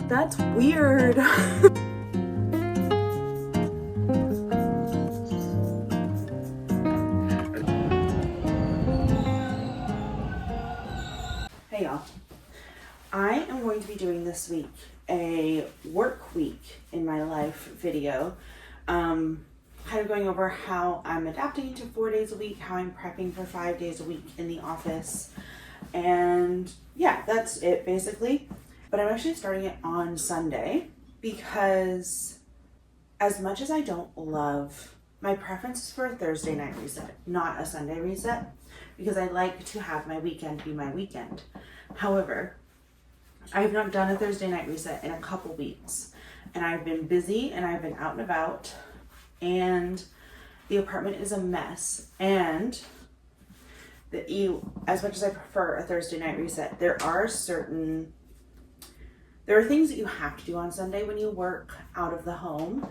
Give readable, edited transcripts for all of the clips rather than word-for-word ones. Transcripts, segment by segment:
That's weird. Hey y'all. I am going to be doing this week a work week in my life video. Kind of going over how I'm adapting to 4 days a week, how I'm prepping for 5 days a week in the office. And yeah, that's it basically. But I'm actually starting it on Sunday because as much as I don't love, my preference is for a Thursday night reset, not a Sunday reset, because I like to have my weekend be my weekend. However, I've not done a Thursday night reset in a couple weeks, and I've been busy and I've been out and about, and the apartment is a mess. And as much as I prefer a Thursday night reset, there are things that you have to do on Sunday when you work out of the home,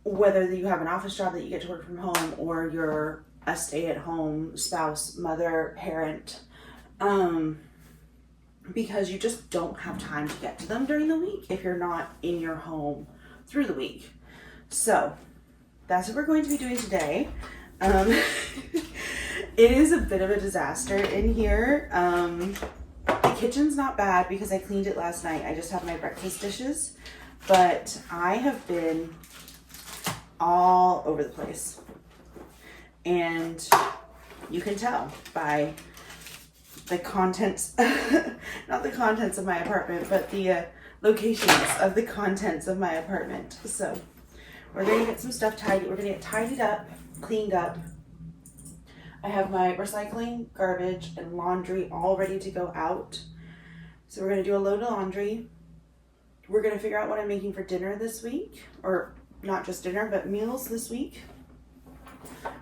whether you have an office job that you get to work from home or you're a stay-at-home spouse, mother, parent, because you just don't have time to get to them during the week if you're not in your home through the week. So that's what we're going to be doing today. It is a bit of a disaster in here. The kitchen's not bad because I cleaned it last night. I just have my breakfast dishes, but I have been all over the place. And you can tell by the contents, not the contents of my apartment, but the locations of the contents of my apartment. So we're going to get some stuff tidy. We're going to get tidied up, cleaned up. I have my recycling, garbage, and laundry all ready to go out. So we're going to do a load of laundry. We're going to figure out what I'm making for dinner this week, or not just dinner, but meals this week,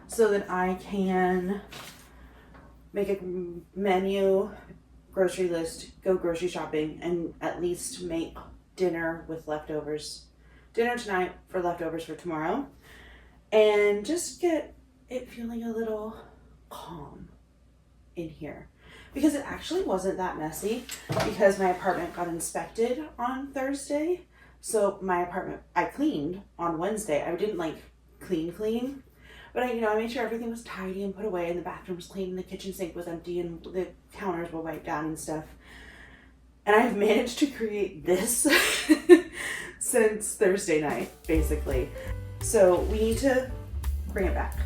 so that I can make a menu, grocery list, go grocery shopping, and at least make dinner with leftovers. Dinner tonight for leftovers for tomorrow. And just get it feeling a little calm in here. Because it actually wasn't that messy, because my apartment got inspected on Thursday. So my apartment, I cleaned on Wednesday. I didn't like clean. But I made sure everything was tidy and put away, and the bathroom was clean, and the kitchen sink was empty, and the counters were wiped down and stuff. And I've managed to create this since Thursday night, basically. So we need to bring it back.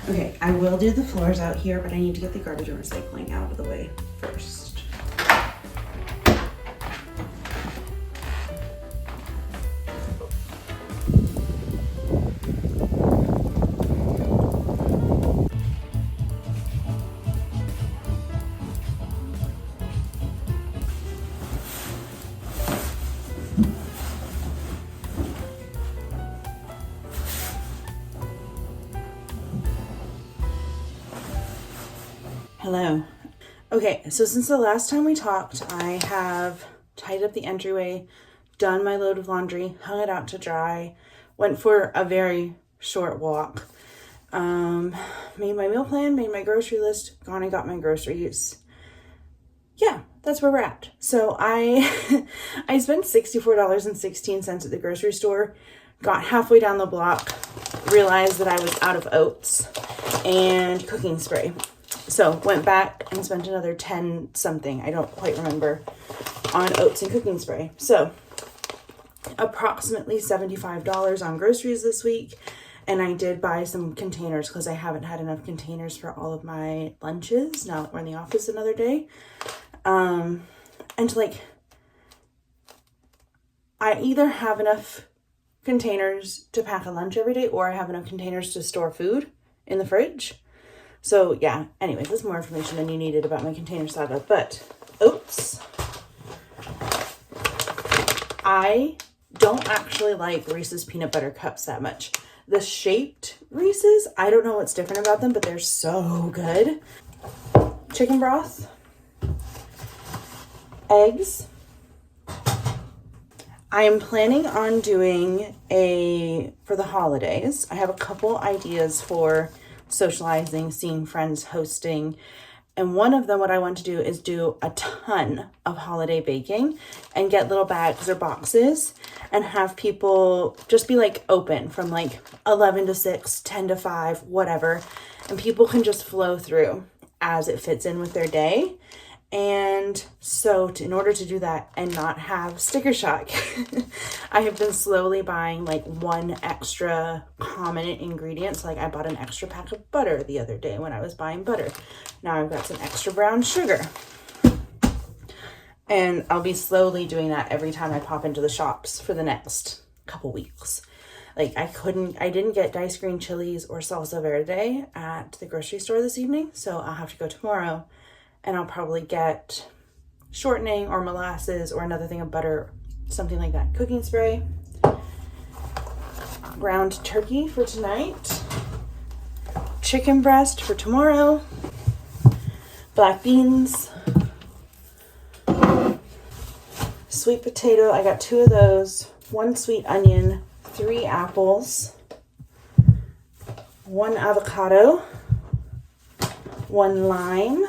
Okay, I will do the floors out here, but I need to get the garbage and recycling out of the way first. Hello. Okay, so since the last time we talked, I have tied up the entryway, done my load of laundry, hung it out to dry, went for a very short walk, made my meal plan, made my grocery list, gone and got my groceries. Yeah, that's where we're at. So I I spent $64.16 at the grocery store, got halfway down the block, realized that I was out of oats and cooking spray. So went back and spent another 10 something, I don't quite remember, on oats and cooking spray. So approximately $75 on groceries this week. And I did buy some containers because I haven't had enough containers for all of my lunches now that we're in the office another day. And like, I either have enough containers to pack a lunch every day or I have enough containers to store food in the fridge. So yeah, anyways, that's more information than you needed about my container saga. But oats, I don't actually like Reese's peanut butter cups that much. The shaped Reese's, I don't know what's different about them, but they're so good. Chicken broth, eggs. I am planning on doing for the holidays, I have a couple ideas for socializing, seeing friends, hosting. And one of them, what I want to do is do a ton of holiday baking and get little bags or boxes and have people just be like open from like 11 to 6, 10 to 5, whatever. And people can just flow through as it fits in with their day. And so in order to do that and not have sticker shock, I have been slowly buying like one extra common ingredient. So like I bought an extra pack of butter the other day when I was buying butter. Now I've got some extra brown sugar. And I'll be slowly doing that every time I pop into the shops for the next couple weeks. Like I didn't get diced green chilies or salsa verde at the grocery store this evening. So I'll have to go tomorrow. And I'll probably get shortening or molasses or another thing of butter, something like that. Cooking spray, ground turkey for tonight, chicken breast for tomorrow, black beans, sweet potato. I got 2 of those, 1 sweet onion, 3 apples, 1 avocado, 1 lime.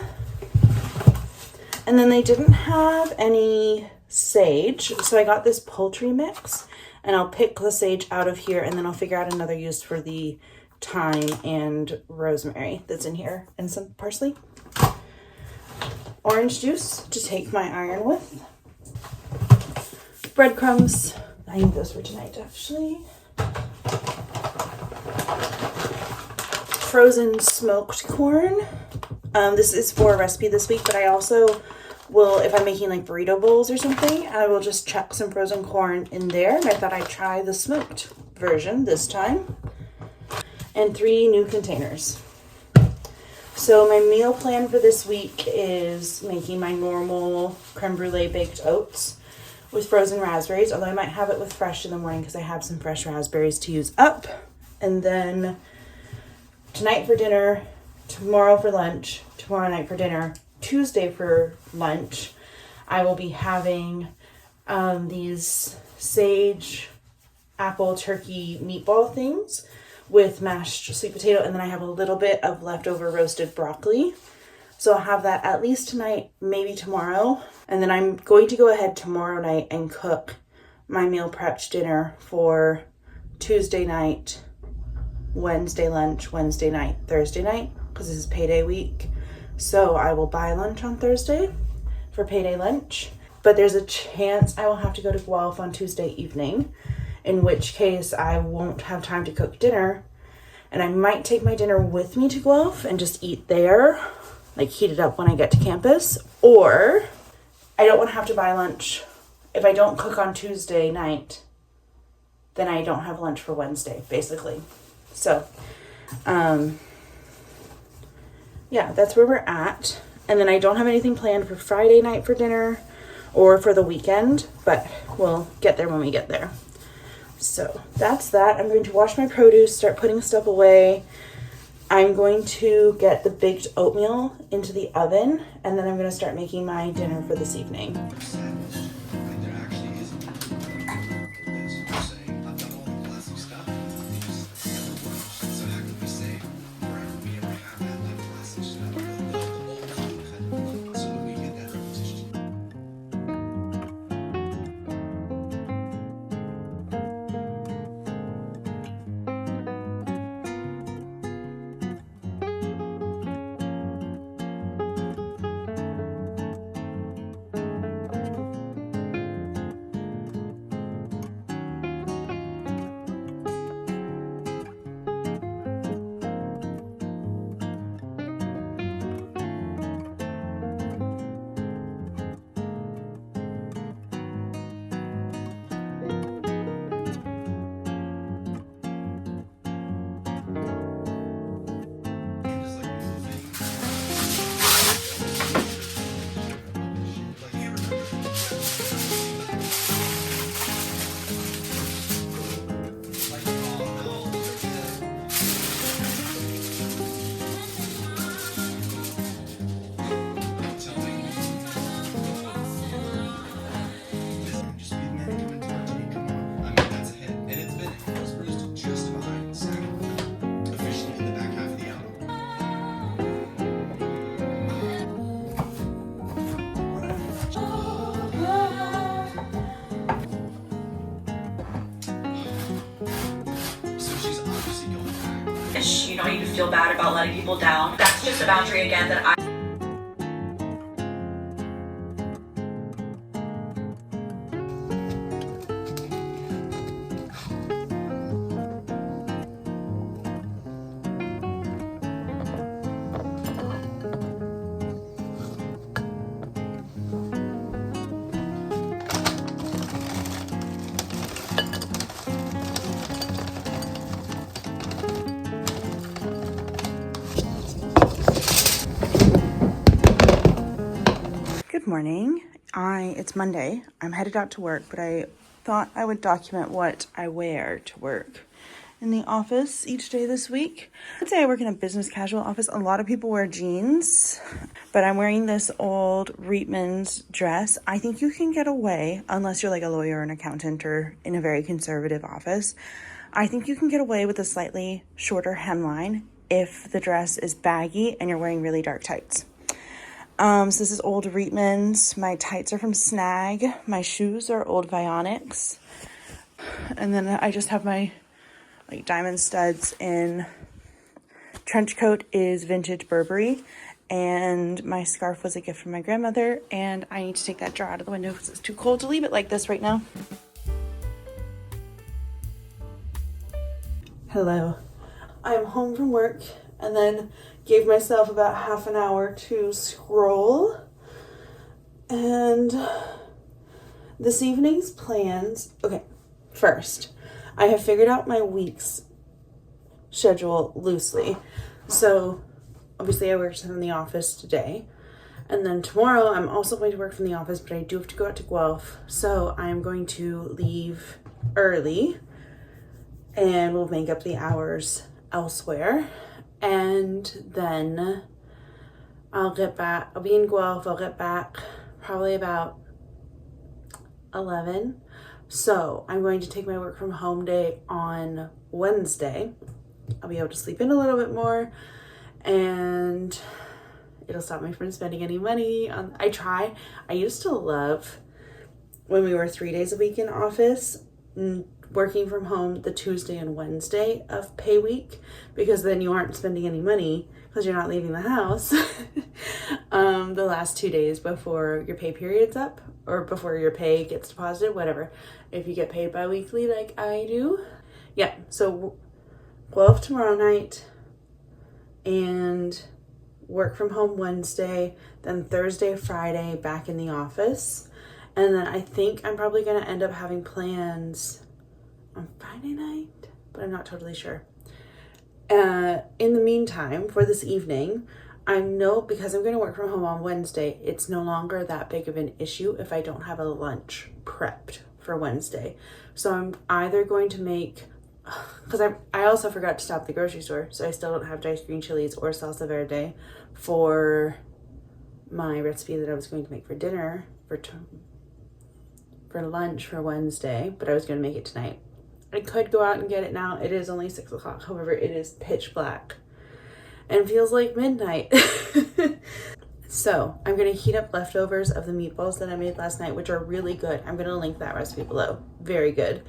And then they didn't have any sage, so I got this poultry mix, and I'll pick the sage out of here, and then I'll figure out another use for the thyme and rosemary that's in here, and some parsley. Orange juice to take my iron with. Breadcrumbs. I need those for tonight, actually. Frozen smoked corn. This is for a recipe this week, but I also will, if I'm making like burrito bowls or something, I will just chuck some frozen corn in there. And I thought I'd try the smoked version this time. And 3 new containers. So my meal plan for this week is making my normal creme brulee baked oats with frozen raspberries, although I might have it with fresh in the morning because I have some fresh raspberries to use up. And then tonight for dinner, tomorrow for lunch, tomorrow night for dinner, Tuesday for lunch, I will be having these sage apple turkey meatball things with mashed sweet potato, and then I have a little bit of leftover roasted broccoli. So I'll have that at least tonight, maybe tomorrow. And then I'm going to go ahead tomorrow night and cook my meal prepped dinner for Tuesday night, Wednesday lunch, Wednesday night, Thursday night, because this is payday week. So I will buy lunch on Thursday for payday lunch. But there's a chance I will have to go to Guelph on Tuesday evening, in which case I won't have time to cook dinner. And I might take my dinner with me to Guelph and just eat there, like heat it up when I get to campus. Or I don't want to have to buy lunch. If I don't cook on Tuesday night, then I don't have lunch for Wednesday, basically. So, yeah, that's where we're at. And then I don't have anything planned for Friday night for dinner or for the weekend, but we'll get there when we get there. So that's that. I'm going to wash my produce, start putting stuff away. I'm going to get the baked oatmeal into the oven, and then I'm going to start making my dinner for this evening. You know, you feel bad about letting people down. That's just a boundary again that I Good morning. It's Monday. I'm headed out to work, but I thought I would document what I wear to work in the office each day this week. I'd say I work in a business casual office. A lot of people wear jeans, but I'm wearing this old Reitman's dress. I think you can get away, unless you're like a lawyer or an accountant or in a very conservative office. I think you can get away with a slightly shorter hemline if the dress is baggy and you're wearing really dark tights. So this is old Reitman's. My tights are from Snag. My shoes are old Vionics. And then I just have my like diamond studs in. Trench coat is vintage Burberry. And my scarf was a gift from my grandmother. And I need to take that drawer out of the window because it's too cold to leave it like this right now. Hello. I'm home from work and then gave myself about half an hour to scroll. And this evening's plans. Okay, first, I have figured out my week's schedule loosely. So obviously I worked from the office today. And then tomorrow I'm also going to work from the office, but I do have to go out to Guelph. So I'm going to leave early and we'll make up the hours elsewhere. And then I'll get back. I'll be in Guelph. I'll get back probably about 11. So I'm going to take my work from home day on Wednesday. I'll be able to sleep in a little bit more and it'll stop me from spending any money on. I used to love when we were 3 days a week in office, working from home the Tuesday and Wednesday of pay week, because then you aren't spending any money because you're not leaving the house the last 2 days before your pay period's up or before your pay gets deposited, whatever. If you get paid bi-weekly like I do. Yeah, so Guelph tomorrow night and work from home Wednesday, then Thursday, Friday back in the office. And then I think I'm probably going to end up having plans on Friday night, but I'm not totally sure. In the meantime, for this evening, because I'm going to work from home on Wednesday, it's no longer that big of an issue if I don't have a lunch prepped for Wednesday. So I'm either going to make, because I also forgot to stop at the grocery store, so I still don't have diced green chilies or salsa verde for my recipe that I was going to make for dinner for lunch for Wednesday, but I was going to make it tonight. I could go out and get it now. It is only 6 o'clock. However, it is pitch black and feels like midnight. So I'm going to heat up leftovers of the meatballs that I made last night, which are really good. I'm going to link that recipe below. Very good.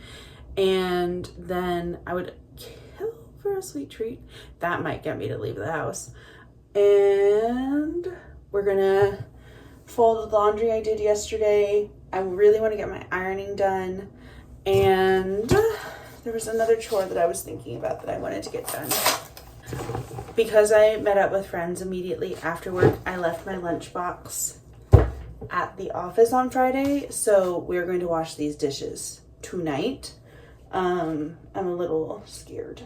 And then I would kill for a sweet treat. That might get me to leave the house. And we're going to fold the laundry I did yesterday. I really want to get my ironing done. And there was another chore that I was thinking about that I wanted to get done. Because I met up with friends immediately after work, I left my lunchbox at the office on Friday. So we're going to wash these dishes tonight. I'm a little scared.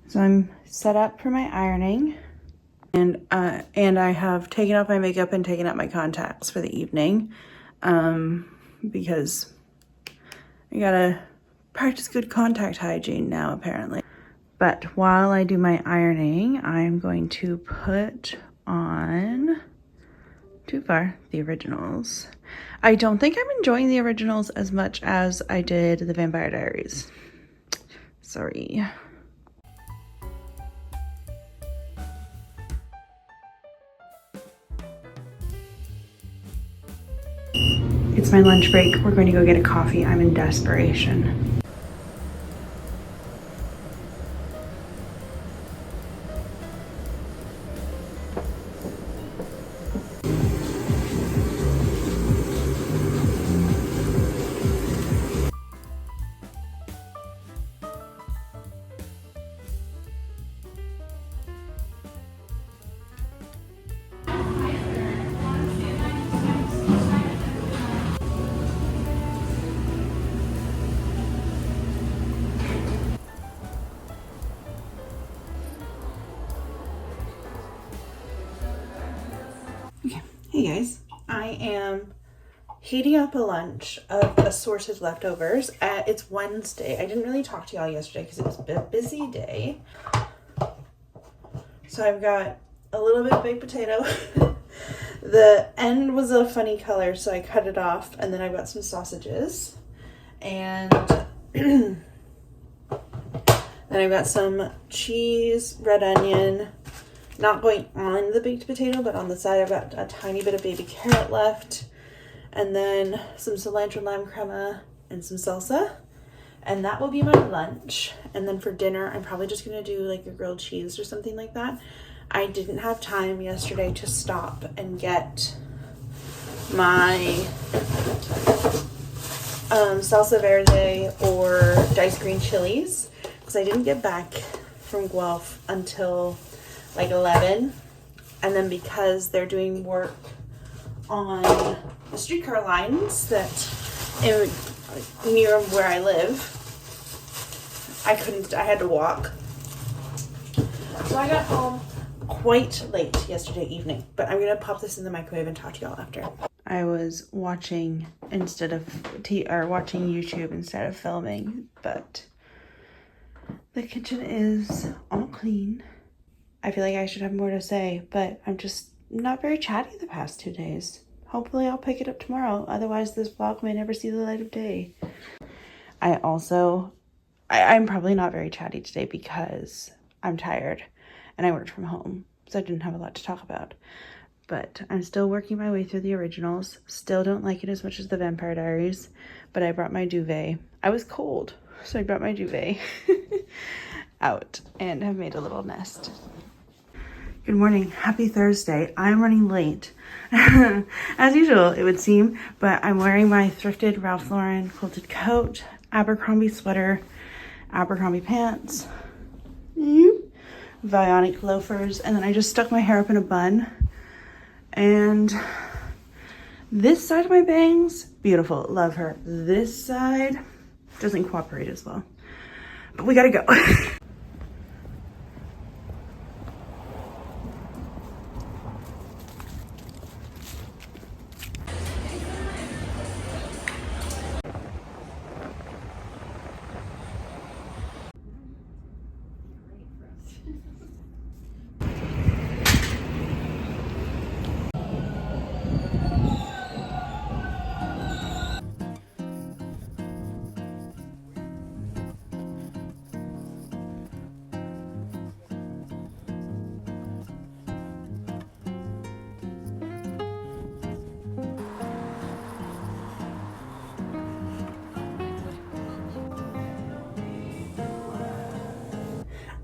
So I'm set up for my ironing, and I have taken off my makeup and taken out my contacts for the evening, because I gotta practice good contact hygiene now apparently. But while I do my ironing, I'm going to put on too far the originals. I don't think I'm enjoying the originals as much as I did the Vampire Diaries. Sorry. It's my lunch break. We're going to go get a coffee. I'm in desperation. Okay, hey guys, I am heating up a lunch of assorted leftovers. It's Wednesday. I didn't really talk to y'all yesterday because it was a busy day. So I've got a little bit of baked potato. The end was a funny color, so I cut it off, and then I've got some sausages. And then I've got some cheese, red onion, not going on the baked potato, but on the side I've got a tiny bit of baby carrot left, and then some cilantro lime crema and some salsa, and that will be my lunch. And then for dinner I'm probably just gonna do like a grilled cheese or something like that. I didn't have time yesterday to stop and get my salsa verde or diced green chilies because I didn't get back from Guelph until like 11, and then because they're doing work on the streetcar lines that near where I live, I had to walk. So I got home quite late yesterday evening, but I'm gonna pop this in the microwave and talk to y'all after. I was watching watching YouTube instead of filming, but the kitchen is all clean. I feel like I should have more to say, but I'm just not very chatty the past 2 days. Hopefully I'll pick it up tomorrow. Otherwise this vlog may never see the light of day. I'm probably not very chatty today because I'm tired and I worked from home. So I didn't have a lot to talk about. But I'm still working my way through the originals. Still don't like it as much as the Vampire Diaries. But I brought my duvet. I was cold, so I brought my duvet out and have made a little nest. Good morning. Happy Thursday. I'm running late, as usual, it would seem. But I'm wearing my thrifted Ralph Lauren quilted coat, Abercrombie sweater, Abercrombie pants, Vionic loafers, and then I just stuck my hair up in a bun. And this side of my bangs, beautiful, love her. This side doesn't cooperate as well, but we gotta go.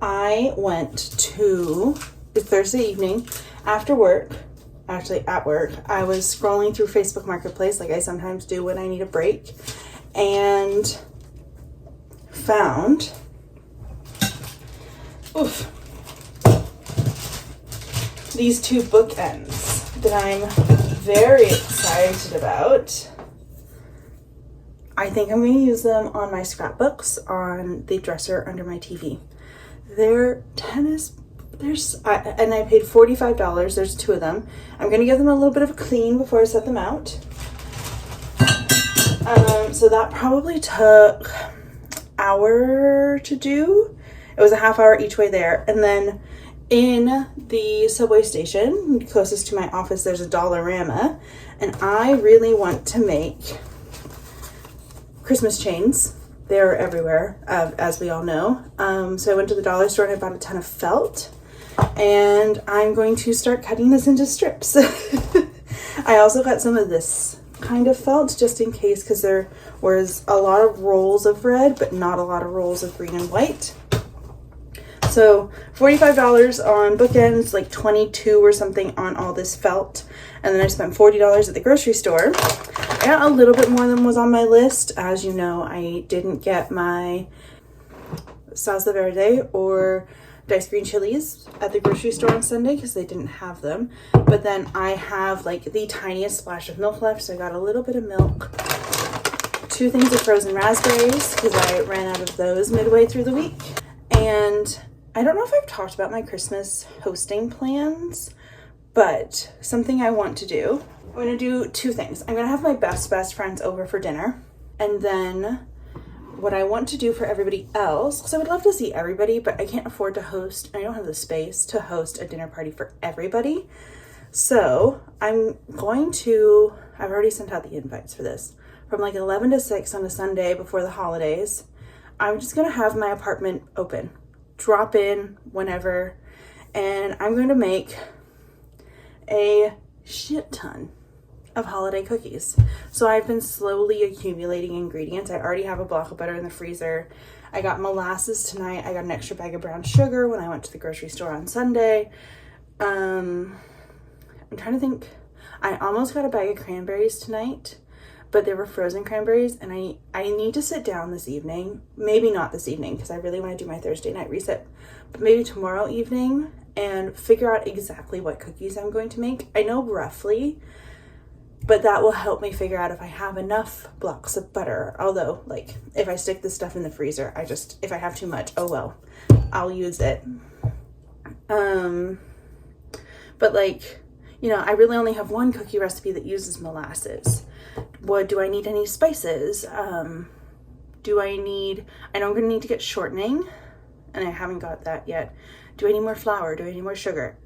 I went to Thursday evening after work, actually at work. I was scrolling through Facebook Marketplace like I sometimes do when I need a break, and found these two bookends that I'm very excited about. I think I'm going to use them on my scrapbooks on the dresser under my TV. They're tennis, and I paid $45. There's two of them. I'm going to give them a little bit of a clean before I set them out. So that probably took an hour to do. It was a half hour each way there. And then in the subway station, closest to my office, there's a Dollarama. And I really want to make Christmas chains. They're everywhere, as we all know. So I went to the dollar store and I bought a ton of felt. And I'm going to start cutting this into strips. I also got some of this kind of felt just in case, because there was a lot of rolls of red, but not a lot of rolls of green and white. So $45 on bookends, like $22 or something on all this felt. And then I spent $40 at the grocery store. I got a little bit more than was on my list. As you know, I didn't get my salsa verde or diced green chilies at the grocery store on Sunday because they didn't have them. But then I have like the tiniest splash of milk left, so I got a little bit of milk. 2 things of frozen raspberries because I ran out of those midway through the week. And I don't know if I've talked about my Christmas hosting plans, but something I want to do. I'm going to do 2 things. I'm going to have my best friends over for dinner. And then what I want to do for everybody else, because I would love to see everybody, but I can't afford to host, I don't have the space to host a dinner party for everybody. So I'm going to, I've already sent out the invites for this, from like 11 to 6 on a Sunday before the holidays. I'm just going to have my apartment open. Drop in whenever, and I'm going to make a shit ton of holiday cookies. So I've been slowly accumulating ingredients. I already have a block of butter in the freezer. I got molasses tonight. I got an extra bag of brown sugar when I went to the grocery store on Sunday. I'm trying to think. I almost got a bag of cranberries tonight, but they were frozen cranberries, and I need to sit down this evening. Maybe not this evening because I really want to do my Thursday night reset, but maybe tomorrow evening and figure out exactly what cookies I'm going to make. I know roughly, but that will help me figure out if I have enough blocks of butter. Although, like, if I stick this stuff in the freezer, if I have too much, oh well, I'll use it. But like, you know, I really only have one cookie recipe that uses molasses. What do I need? Any spices? I know I'm going to need to get shortening, and I haven't got that yet. Do I need more flour? Do I need more sugar?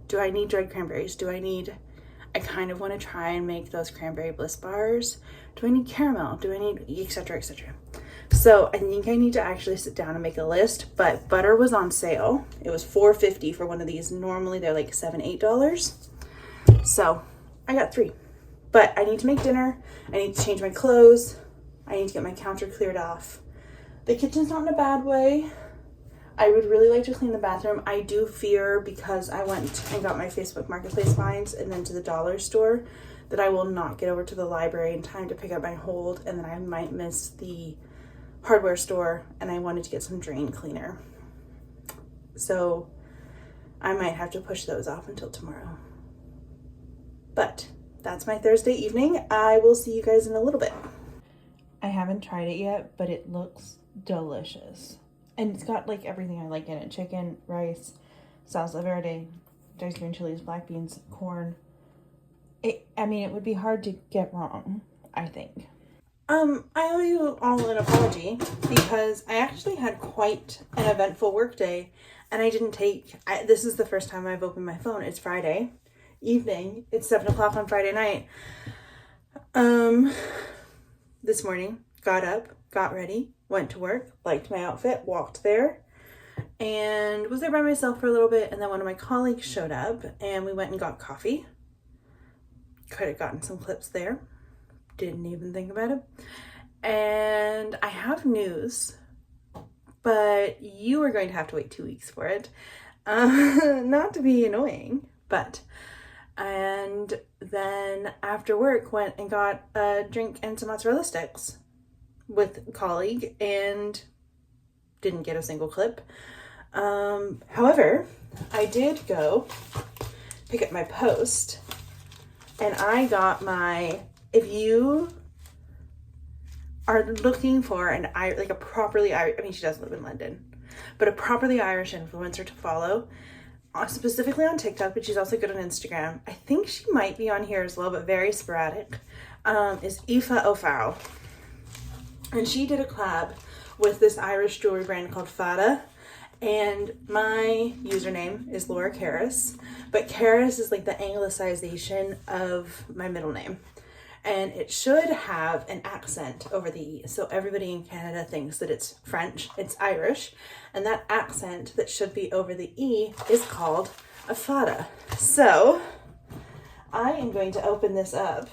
Do I need dried cranberries? I kind of want to try and make those cranberry bliss bars. Do I need caramel? Do I need etc, etc? So I think I need to actually sit down and make a list, but butter was on sale. It was $4.50 for one of these. Normally they're like $7, $8. So I got 3, but I need to make dinner. I need to change my clothes. I need to get my counter cleared off. The kitchen's not in a bad way. I would really like to clean the bathroom. I do fear, because I went and got my Facebook Marketplace finds and then to the dollar store, that I will not get over to the library in time to pick up my hold, and then I might miss the hardware store, and I wanted to get some drain cleaner. So I might have to push those off until tomorrow. But that's my Thursday evening. I will see you guys in a little bit. I haven't tried it yet, but it looks delicious. And it's got like everything I like in it. Chicken, rice, salsa verde, diced green chilies, black beans, corn. It would be hard to get wrong, I think. I owe you all an apology, because I actually had quite an eventful workday, and I didn't this is the first time I've opened my phone. It's Friday evening. It's 7 o'clock on Friday night. This morning, got up, got ready, went to work, liked my outfit, walked there, and was there by myself for a little bit, and then one of my colleagues showed up, and we went and got coffee. Could have gotten some clips there. Didn't even think about it. And I have news, but you are going to have to wait 2 weeks for it. Not to be annoying, but... And then after work, went and got a drink and some mozzarella sticks with a colleague, and didn't get a single clip. However, I did go pick up my post, and I got if you are looking for a properly Irish, she does live in London, but a properly Irish influencer to follow, specifically on TikTok, but she's also good on Instagram. I think she might be on here as well, but very sporadic, is Aoife O'Farrell. And she did a collab with this Irish jewelry brand called Fada. And my username is Laura Karras, but Karras is like the anglicization of my middle name. And it should have an accent over the E. So everybody in Canada thinks that it's French, it's Irish. And that accent that should be over the E is called a Fada. So I am going to open this up.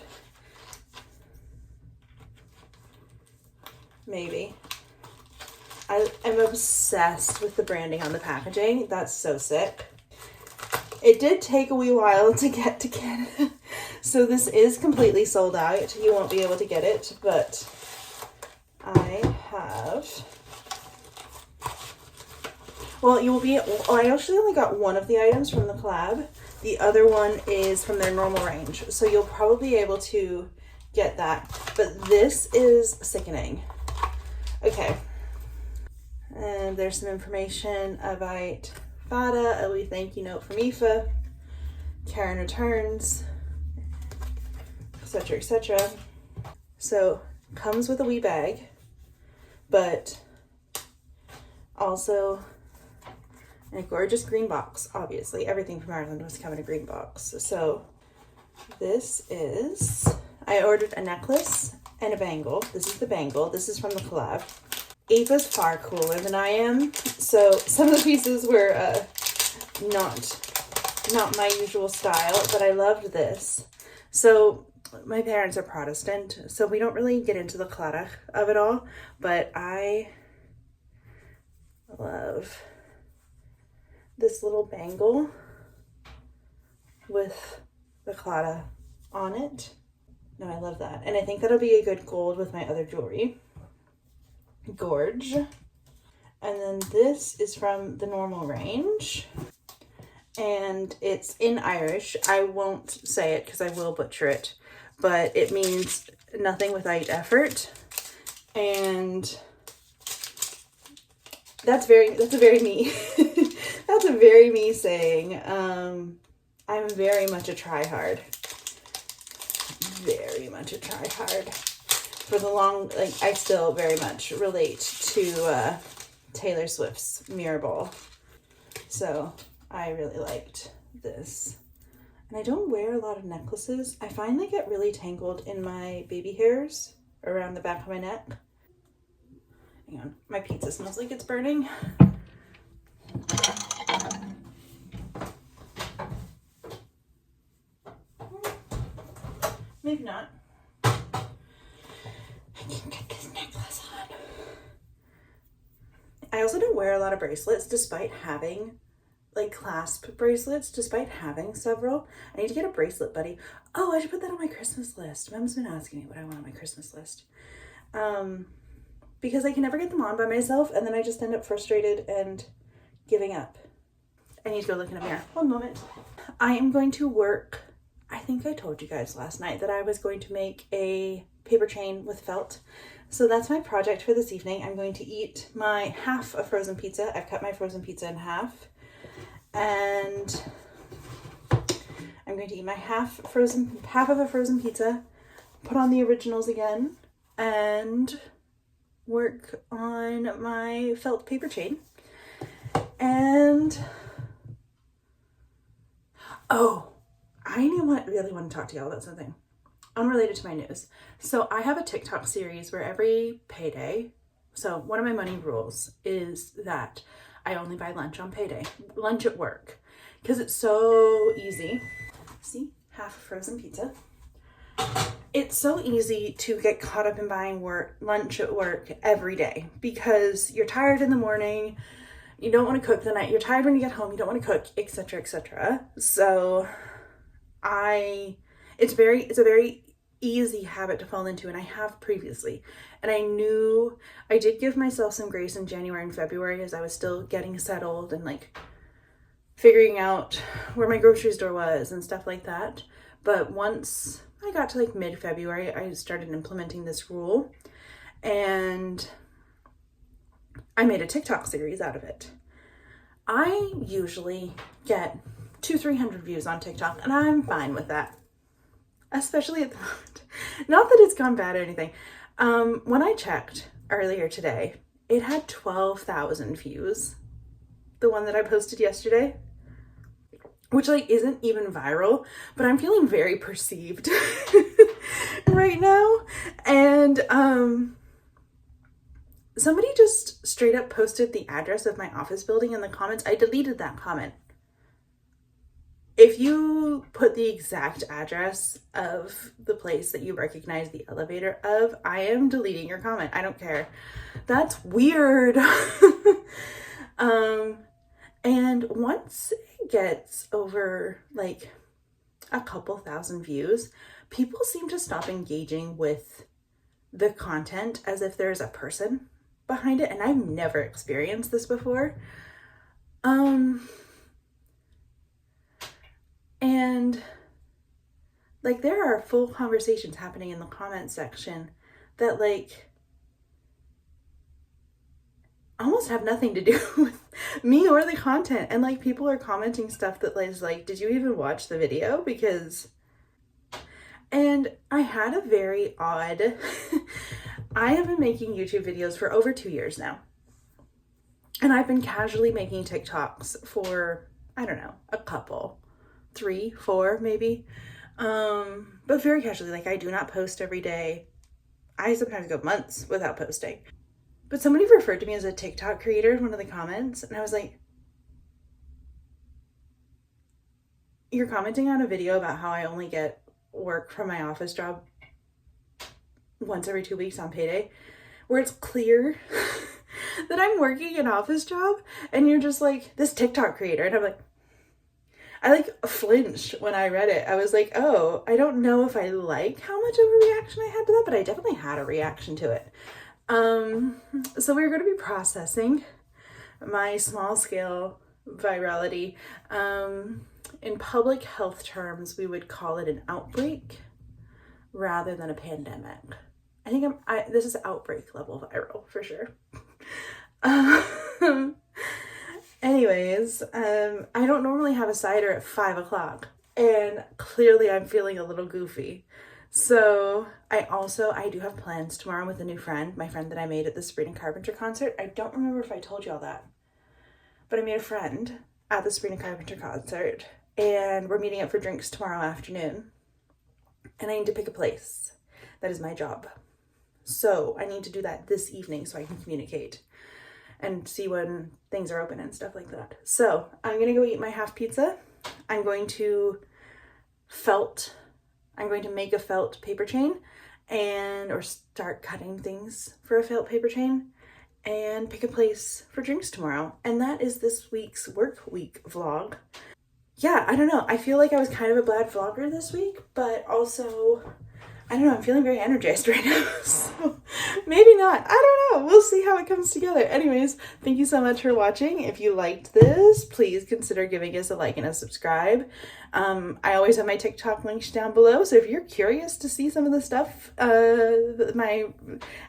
Maybe. I am obsessed with the branding on the packaging. That's so sick. It did take a wee while to get to Canada. So this is completely sold out. You won't be able to get it, but I have... Well, I actually only got one of the items from the collab. The other one is from their normal range. So you'll probably be able to get that. But this is sickening. Okay. And there's some information about Fada, a wee thank you note from Aoife, Karen returns, etc, etc. So comes with a wee bag, but also in a gorgeous green box. Obviously everything from Ireland was coming in a green box. So this is, I ordered a necklace and a bangle. This is the bangle. This is from the collab. Aoife's far cooler than I am, so some of the pieces were not my usual style, but I loved this. So my parents are Protestant, so we don't really get into the cladach of it all, but I love this little bangle with the claddagh on it. No, I love that, and I think that'll be a good gold with my other jewelry. Gorge. And then this is from the normal range, and it's in Irish. I won't say it because I will butcher it, but it means nothing without effort, and that's a very me that's a very me saying. I'm very much a try-hard, for the long, I still very much relate to Taylor Swift's Mirror Ball. So I really liked this. And I don't wear a lot of necklaces. I find they get really tangled in my baby hairs around the back of my neck. Hang on, my pizza smells like it's burning. Maybe not. I can get this necklace on. I also don't wear a lot of bracelets despite having like clasp bracelets, despite having several. I need to get a bracelet buddy. Oh, I should put that on my Christmas list. Mom's been asking me what I want on my Christmas list. Because I can never get them on by myself and then I just end up frustrated and giving up. I need to go look in a mirror. One moment. I am going to work. I think I told you guys last night that I was going to make a paper chain with felt. So that's my project for this evening. I'm going to eat my half of frozen pizza. I've cut my frozen pizza in half. And I'm going to eat my half of a frozen pizza, put on the originals again, and work on my felt paper chain. And oh, I really want to talk to y'all about something unrelated to my news. So I have a TikTok series where every payday, so one of my money rules is that I only buy lunch on payday, lunch at work, because it's so easy. See, half a frozen pizza. It's so easy to get caught up in buying lunch at work every day because you're tired in the morning, you don't want to cook the night, you're tired when you get home, you don't want to cook, etc., etc. So it's a very easy habit to fall into, and I have previously. And I did give myself some grace in January and February as I was still getting settled and like figuring out where my grocery store was and stuff like that. But once I got to like mid-February, I started implementing this rule and I made a TikTok series out of it. I usually get 200-300 views on TikTok and I'm fine with that. Especially at the moment. Not that it's gone bad or anything. When I checked earlier today, it had 12,000 views. The one that I posted yesterday, which like isn't even viral, but I'm feeling very perceived right now. And somebody just straight up posted the address of my office building in the comments. I deleted that comment. If you put the exact address of the place that you recognize the elevator of, I am deleting your comment. I don't care. That's weird. And once it gets over like a couple thousand views, people seem to stop engaging with the content as if there's a person behind it. And I've never experienced this before. And like there are full conversations happening in the comment section that like almost have nothing to do with me or the content. And like people are commenting stuff that is like, did you even watch the video? And I had a very odd, I have been making YouTube videos for over 2 years now. And I've been casually making TikToks for, I don't know, a couple. 3, 4 maybe, but very casually. Like I do not post every day. I sometimes go months without posting. But somebody referred to me as a TikTok creator in one of the comments, and I was like, you're commenting on a video about how I only get work from my office job once every 2 weeks on payday, where it's clear that I'm working an office job, and you're just like this TikTok creator. And I'm like, I like flinched when I read it. I was like, oh, I don't know if I like how much of a reaction I had to that, but I definitely had a reaction to it. So we're going to be processing my small scale virality. In public health terms, we would call it an outbreak rather than a pandemic. I think this is outbreak level viral for sure. Anyways, I don't normally have a cider at 5 o'clock, and clearly I'm feeling a little goofy. So I do have plans tomorrow with a new friend, my friend that I made at the Sabrina Carpenter concert. I don't remember if I told y'all that, but I made a friend at the Sabrina Carpenter concert, and we're meeting up for drinks tomorrow afternoon, and I need to pick a place. That is my job. So I need to do that this evening so I can communicate and see when things are open and stuff like that. So I'm gonna go eat my half pizza. I'm going to make a felt paper chain or start cutting things for a felt paper chain and pick a place for drinks tomorrow. And that is this week's work week vlog. Yeah, I don't know. I feel like I was kind of a bad vlogger this week, but also, I don't know, I'm feeling very energized right now, so maybe not. I don't know. We'll see how it comes together. Anyways, thank you so much for watching. If you liked this, please consider giving us a like and a subscribe. I always have my TikTok links down below, so if you're curious to see some of the stuff, my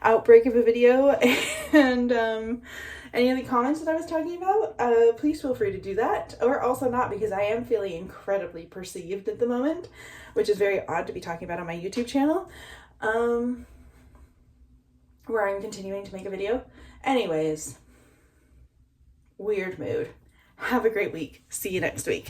outbreak of a video and any of the comments that I was talking about, please feel free to do that, or also not, because I am feeling incredibly perceived at the moment, which is very odd to be talking about on my YouTube channel, where I'm continuing to make a video. Anyways, weird mood. Have a great week. See you next week.